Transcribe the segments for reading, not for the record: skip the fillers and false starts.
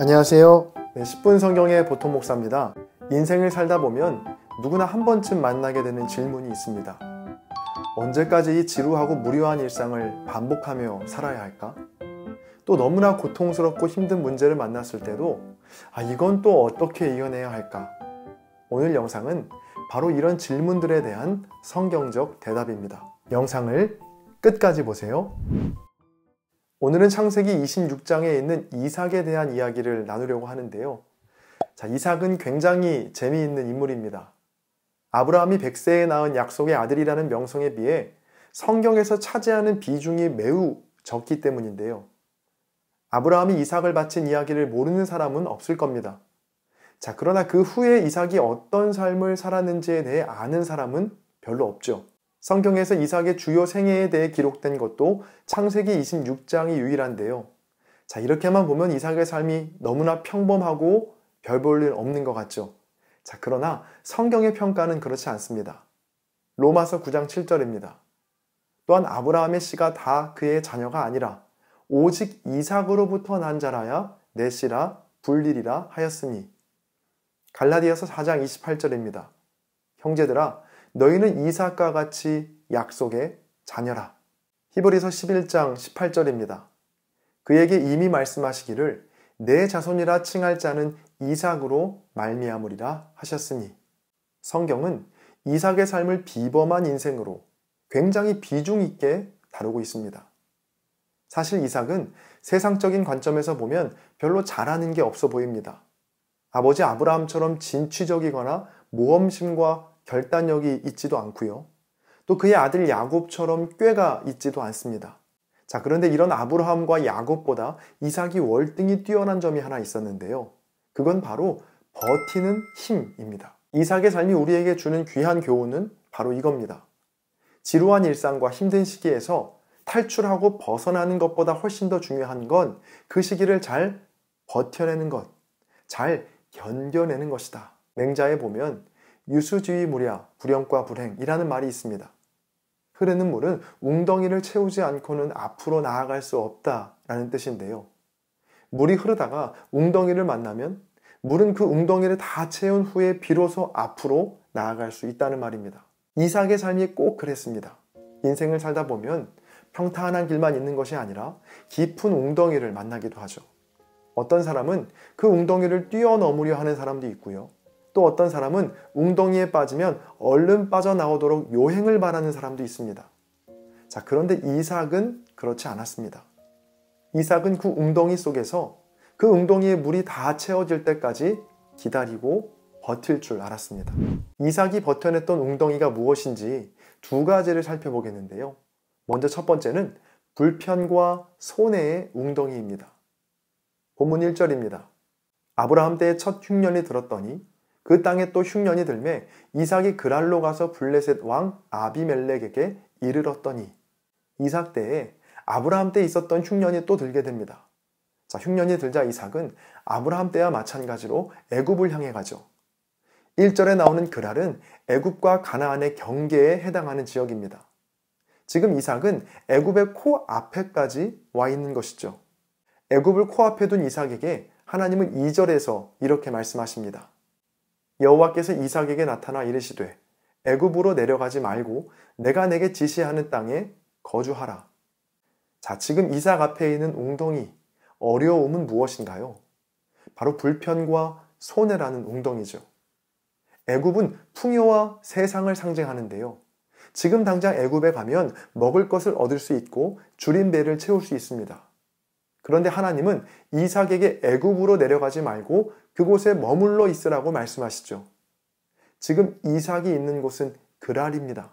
안녕하세요. 10분 성경의 보통 목사입니다. 인생을 살다 보면 누구나 한 번쯤 만나게 되는 질문이 있습니다. 언제까지 이 지루하고 무료한 일상을 반복하며 살아야 할까? 또 너무나 고통스럽고 힘든 문제를 만났을 때도 이건 또 어떻게 이겨내야 할까? 오늘 영상은 바로 이런 질문들에 대한 성경적 대답입니다. 영상을 끝까지 보세요. 오늘은 창세기 26장에 있는 이삭에 대한 이야기를 나누려고 하는데요. 이삭은 굉장히 재미있는 인물입니다. 아브라함이 100세에 낳은 약속의 아들이라는 명성에 비해 성경에서 차지하는 비중이 매우 적기 때문인데요. 아브라함이 이삭을 바친 이야기를 모르는 사람은 없을 겁니다. 그러나 그 후에 이삭이 어떤 삶을 살았는지에 대해 아는 사람은 별로 없죠. 성경에서 이삭의 주요 생애에 대해 기록된 것도 창세기 26장이 유일한데요. 이렇게만 보면 이삭의 삶이 너무나 평범하고 별 볼 일 없는 것 같죠. 그러나 성경의 평가는 그렇지 않습니다. 로마서 9장 7절입니다. 또한 아브라함의 씨가 다 그의 자녀가 아니라 오직 이삭으로부터 난 자라야 내 씨라 불리리라 하였으니. 갈라디아서 4장 28절입니다. 형제들아 너희는 이삭과 같이 약속의 자녀라. 히브리서 11장 18절입니다. 그에게 이미 말씀하시기를 내 자손이라 칭할 자는 이삭으로 말미암으리라 하셨으니. 성경은 이삭의 삶을 비범한 인생으로 굉장히 비중 있게 다루고 있습니다. 사실 이삭은 세상적인 관점에서 보면 별로 잘하는 게 없어 보입니다. 아버지 아브라함처럼 진취적이거나 모험심과 결단력이 있지도 않고요. 또 그의 아들 야곱처럼 꾀가 있지도 않습니다. 그런데 이런 아브라함과 야곱보다 이삭이 월등히 뛰어난 점이 하나 있었는데요. 그건 바로 버티는 힘입니다. 이삭의 삶이 우리에게 주는 귀한 교훈은 바로 이겁니다. 지루한 일상과 힘든 시기에서 탈출하고 벗어나는 것보다 훨씬 더 중요한 건 그 시기를 잘 버텨내는 것, 잘 견뎌내는 것이다. 맹자에 보면 유수지위무랴 불영과 불행이라는 말이 있습니다. 흐르는 물은 웅덩이를 채우지 않고는 앞으로 나아갈 수 없다라는 뜻인데요. 물이 흐르다가 웅덩이를 만나면 물은 그 웅덩이를 다 채운 후에 비로소 앞으로 나아갈 수 있다는 말입니다. 이삭의 삶이 꼭 그랬습니다. 인생을 살다 보면 평탄한 길만 있는 것이 아니라 깊은 웅덩이를 만나기도 하죠. 어떤 사람은 그 웅덩이를 뛰어넘으려 하는 사람도 있고요. 또 어떤 사람은 웅덩이에 빠지면 얼른 빠져나오도록 요행을 바라는 사람도 있습니다. 그런데 이삭은 그렇지 않았습니다. 이삭은 그 웅덩이 속에서 그 웅덩이에 물이 다 채워질 때까지 기다리고 버틸 줄 알았습니다. 이삭이 버텨냈던 웅덩이가 무엇인지 두 가지를 살펴보겠는데요. 먼저 첫 번째는 불편과 손해의 웅덩이입니다. 본문 1절입니다. 아브라함 때에 첫 흉년이 들었더니 그 땅에 또 흉년이 들매 이삭이 그랄로 가서 블레셋 왕 아비멜렉에게 이르렀더니. 이삭 때에 아브라함 때 있었던 흉년이 또 들게 됩니다. 흉년이 들자 이삭은 아브라함 때와 마찬가지로 애굽을 향해 가죠. 1절에 나오는 그랄은 애굽과 가나안의 경계에 해당하는 지역입니다. 지금 이삭은 애굽의 코앞에까지 와 있는 것이죠. 애굽을 코앞에 둔 이삭에게 하나님은 2절에서 이렇게 말씀하십니다. 여호와께서 이삭에게 나타나 이르시되 애굽으로 내려가지 말고 내가 내게 지시하는 땅에 거주하라. 지금 이삭 앞에 있는 웅덩이, 어려움은 무엇인가요? 바로 불편과 손해라는 웅덩이죠. 애굽은 풍요와 세상을 상징하는데요. 지금 당장 애굽에 가면 먹을 것을 얻을 수 있고 줄인 배를 채울 수 있습니다. 그런데 하나님은 이삭에게 애굽으로 내려가지 말고 그곳에 머물러 있으라고 말씀하시죠. 지금 이삭이 있는 곳은 그랄입니다.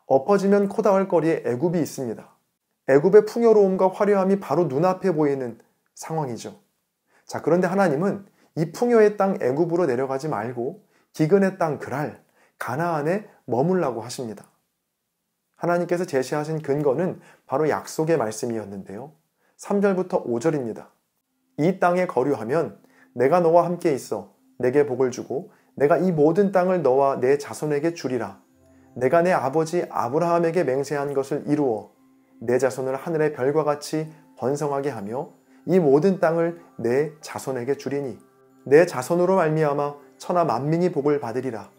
엎어지면 코 닿을 거리에 애굽이 있습니다. 애굽의 풍요로움과 화려함이 바로 눈앞에 보이는 상황이죠. 그런데 하나님은 이 풍요의 땅 애굽으로 내려가지 말고 기근의 땅 그랄, 가나안에 머물라고 하십니다. 하나님께서 제시하신 근거는 바로 약속의 말씀이었는데요. 3절부터 5절입니다. 이 땅에 거류하면 내가 너와 함께 있어 내게 복을 주고 내가 이 모든 땅을 너와 내 자손에게 주리라. 내가 내 아버지 아브라함에게 맹세한 것을 이루어 내 자손을 하늘의 별과 같이 번성하게 하며 이 모든 땅을 내 자손에게 주리니 내 자손으로 말미암아 천하 만민이 복을 받으리라.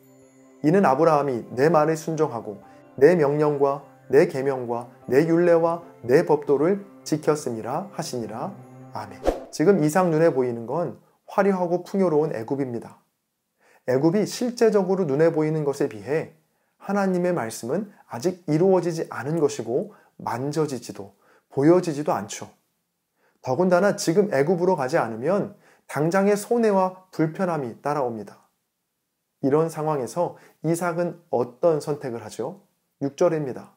이는 아브라함이 내 말을 순종하고 내 명령과 내 계명과 내 율례와 내 법도를 지켰음이라 하시니라. 아멘. 지금 이삭 눈에 보이는 건 화려하고 풍요로운 애굽입니다. 애굽이 실제적으로 눈에 보이는 것에 비해 하나님의 말씀은 아직 이루어지지 않은 것이고 만져지지도 보여지지도 않죠. 더군다나 지금 애굽으로 가지 않으면 당장의 손해와 불편함이 따라옵니다. 이런 상황에서 이삭은 어떤 선택을 하죠? 6절입니다.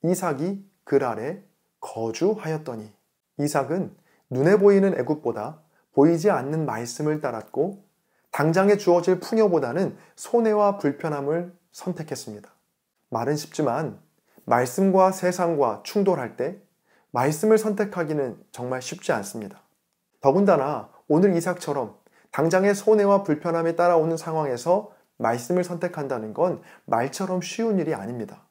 이삭이 그랄에 거주하였더니. 이삭은 눈에 보이는 애굽보다 보이지 않는 말씀을 따랐고 당장에 주어질 풍요보다는 손해와 불편함을 선택했습니다. 말은 쉽지만 말씀과 세상과 충돌할 때 말씀을 선택하기는 정말 쉽지 않습니다. 더군다나 오늘 이삭처럼 당장의 손해와 불편함이 따라오는 상황에서 말씀을 선택한다는 건 말처럼 쉬운 일이 아닙니다.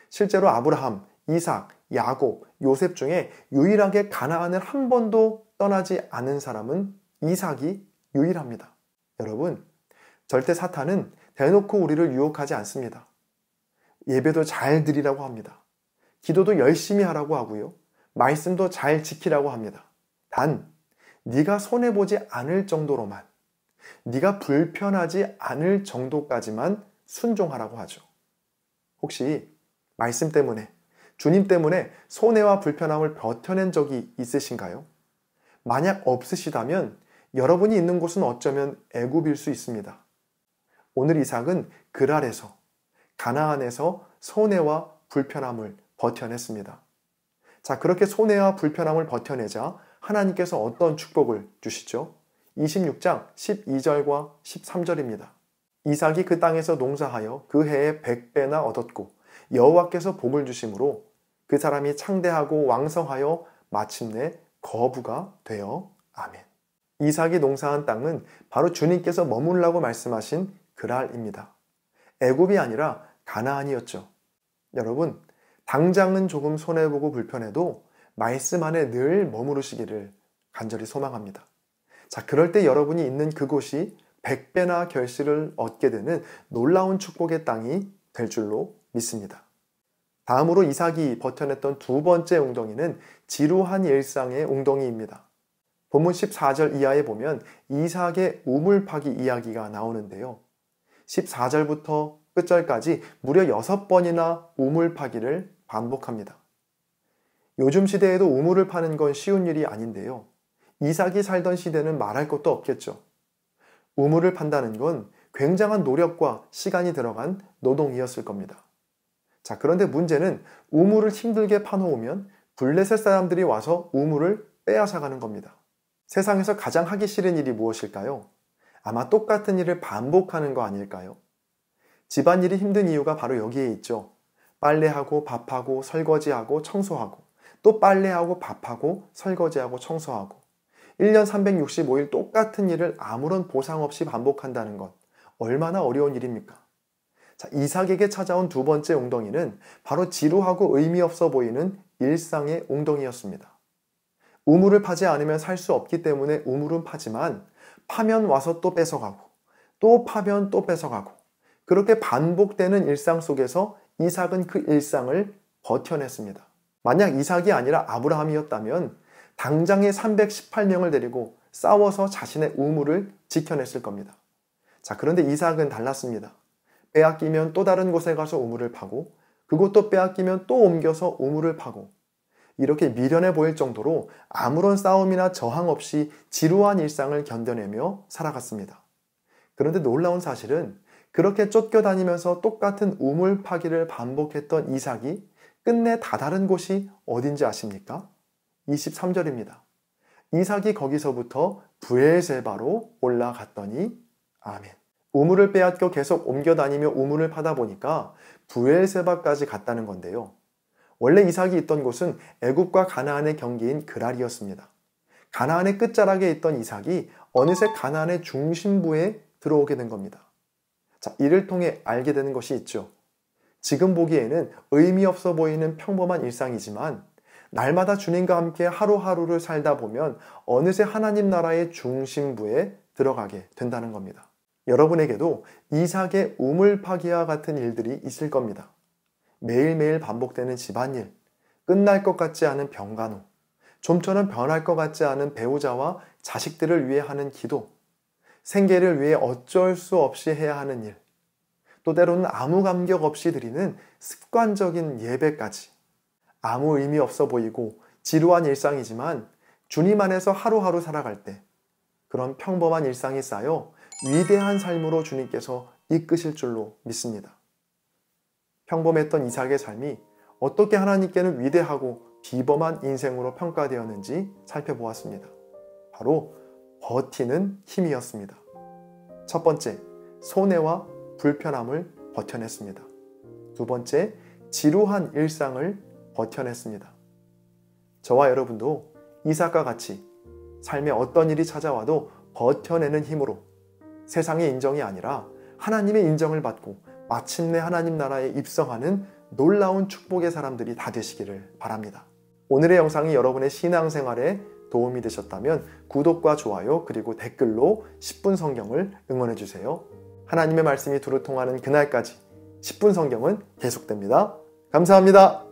실제로 아브라함, 이삭, 야곱, 요셉 중에 유일하게 가나안을 한 번도 떠나지 않은 사람은 이삭이 유일합니다. 여러분, 절대 사탄은 대놓고 우리를 유혹하지 않습니다. 예배도 잘 드리라고 합니다. 기도도 열심히 하라고 하고요. 말씀도 잘 지키라고 합니다. 단, 네가 손해보지 않을 정도로만, 네가 불편하지 않을 정도까지만 순종하라고 하죠. 혹시 말씀 때문에, 주님 때문에 손해와 불편함을 버텨낸 적이 있으신가요? 만약 없으시다면 여러분이 있는 곳은 어쩌면 애굽일 수 있습니다. 오늘 이삭은 그랄에서, 가나안에서 손해와 불편함을 버텨냈습니다. 자, 그렇게 손해와 불편함을 버텨내자 하나님께서 어떤 축복을 주시죠? 26장 12절과 13절입니다. 이삭이 그 땅에서 농사하여 그 해에 100배나 얻었고 여호와께서 복을 주심으로 그 사람이 창대하고 왕성하여 마침내 거부가 되어. 아멘. 이삭이 농사한 땅은 바로 주님께서 머물라고 말씀하신 그랄입니다. 애굽이 아니라 가나안이었죠. 여러분, 당장은 조금 손해보고 불편해도 말씀 안에 늘 머무르시기를 간절히 소망합니다. 자, 그럴 때 여러분이 있는 그곳이 100배나 결실을 얻게 되는 놀라운 축복의 땅이 될 줄로 믿습니다. 다음으로 이삭이 버텨냈던 두 번째 웅덩이는 지루한 일상의 웅덩이입니다. 본문 14절 이하에 보면 이삭의 우물 파기 이야기가 나오는데요. 14절부터 끝절까지 무려 6번이나 우물 파기를 반복합니다. 요즘 시대에도 우물을 파는 건 쉬운 일이 아닌데요. 이삭이 살던 시대는 말할 것도 없겠죠. 우물을 판다는 건 굉장한 노력과 시간이 들어간 노동이었을 겁니다. 자, 그런데 문제는 우물을 힘들게 파놓으면 블레셋 사람들이 와서 우물을 빼앗아가는 겁니다. 세상에서 가장 하기 싫은 일이 무엇일까요? 아마 똑같은 일을 반복하는 거 아닐까요? 집안일이 힘든 이유가 바로 여기에 있죠. 빨래하고 밥하고 설거지하고 청소하고 또 빨래하고 밥하고 설거지하고 청소하고 1년 365일 똑같은 일을 아무런 보상 없이 반복한다는 것 얼마나 어려운 일입니까? 자, 이삭에게 찾아온 두 번째 웅덩이는 바로 지루하고 의미 없어 보이는 일상의 웅덩이였습니다. 우물을 파지 않으면 살 수 없기 때문에 우물은 파지만 파면 와서 또 뺏어가고 또 파면 또 뺏어가고 그렇게 반복되는 일상 속에서 이삭은 그 일상을 버텨냈습니다. 만약 이삭이 아니라 아브라함이었다면 당장에 318명을 데리고 싸워서 자신의 우물을 지켜냈을 겁니다. 자, 그런데 이삭은 달랐습니다. 빼앗기면 또 다른 곳에 가서 우물을 파고 그곳도 빼앗기면 또 옮겨서 우물을 파고 이렇게 미련해 보일 정도로 아무런 싸움이나 저항 없이 지루한 일상을 견뎌내며 살아갔습니다. 그런데 놀라운 사실은 그렇게 쫓겨다니면서 똑같은 우물 파기를 반복했던 이삭이 끝내 다다른 곳이 어딘지 아십니까? 23절입니다. 이삭이 거기서부터 브엘세바로 올라갔더니. 아멘. 우물을 빼앗겨 계속 옮겨다니며 우물을 파다 보니까 브엘세바까지 갔다는 건데요. 원래 이삭이 있던 곳은 애굽과 가나안의 경계인 그랄이었습니다. 가나안의 끝자락에 있던 이삭이 어느새 가나안의 중심부에 들어오게 된 겁니다. 자, 이를 통해 알게 되는 것이 있죠. 지금 보기에는 의미 없어 보이는 평범한 일상이지만 날마다 주님과 함께 하루하루를 살다 보면 어느새 하나님 나라의 중심부에 들어가게 된다는 겁니다. 여러분에게도 이삭의 우물파기와 같은 일들이 있을 겁니다. 매일매일 반복되는 집안일, 끝날 것 같지 않은 병간호, 좀처럼 변할 것 같지 않은 배우자와 자식들을 위해 하는 기도, 생계를 위해 어쩔 수 없이 해야 하는 일, 또 때로는 아무 감격 없이 드리는 습관적인 예배까지. 아무 의미 없어 보이고 지루한 일상이지만 주님 안에서 하루하루 살아갈 때 그런 평범한 일상이 쌓여 위대한 삶으로 주님께서 이끄실 줄로 믿습니다. 평범했던 이삭의 삶이 어떻게 하나님께는 위대하고 비범한 인생으로 평가되었는지 살펴보았습니다. 바로 버티는 힘이었습니다. 첫 번째, 손해와 불편함을 버텨냈습니다. 두 번째, 지루한 일상을 버텨냈습니다. 저와 여러분도 이삭과 같이 삶에 어떤 일이 찾아와도 버텨내는 힘으로 세상의 인정이 아니라 하나님의 인정을 받고 마침내 하나님 나라에 입성하는 놀라운 축복의 사람들이 다 되시기를 바랍니다. 오늘의 영상이 여러분의 신앙생활에 도움이 되셨다면 구독과 좋아요 그리고 댓글로 10분 성경을 응원해 주세요. 하나님의 말씀이 두루 통하는 그날까지 10분 성경은 계속됩니다. 감사합니다.